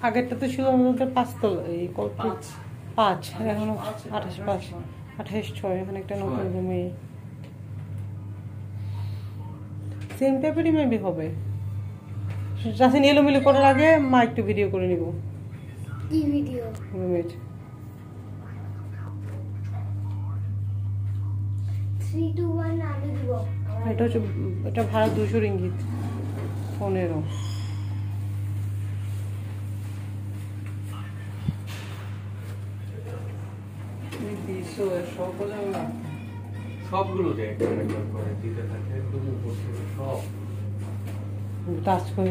আগেরটা তো ছিল আমাদের 5 তলা, এই 5 এখন 28 5 28 6 এখানে একটা নতুন রুমে সেম টাইপেরই মেবি হবে। জাসিন এলোমেলো করার আগে মা একটু ভিডিও করে নিব। কি ভিডিও? রুমের 3 2 1 আগে দিব। এটা হচ্ছে, এটা ভাড়া 200 রিঙ্গিত 15। সবগুলো করে দিতে থাকে একদম উপর থেকে সব টাচ করে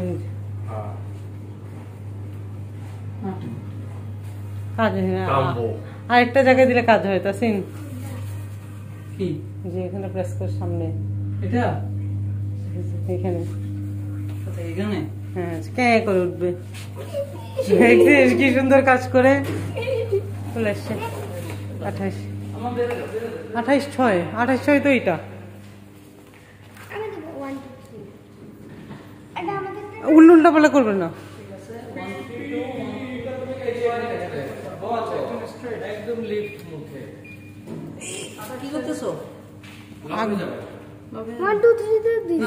কাজ হয় না, আরেকটা জায়গায় দিলে কাজ হয়। তাসিন কি যে এখানে প্রেস করে সামনে এটা এখানে, আচ্ছা এখানে হ্যাঁ ক্যাঁ করে উঠবে। দেখছিস কি সুন্দর কাজ করে চলে আসছে। 28 28 6 28 6 তো এটা আমি দেব 1 2 3 এটা আমাদের উল্টা পাল্টা করবে না। একদম লিফট মুখে। আচ্ছা কি করতেছো? 1 2 3 তে দিই।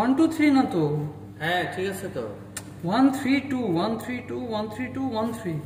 1 2 3 না তো, হ্যাঁ ঠিক আছে তো 1 3 2 1 3 2 1 3 2 1 3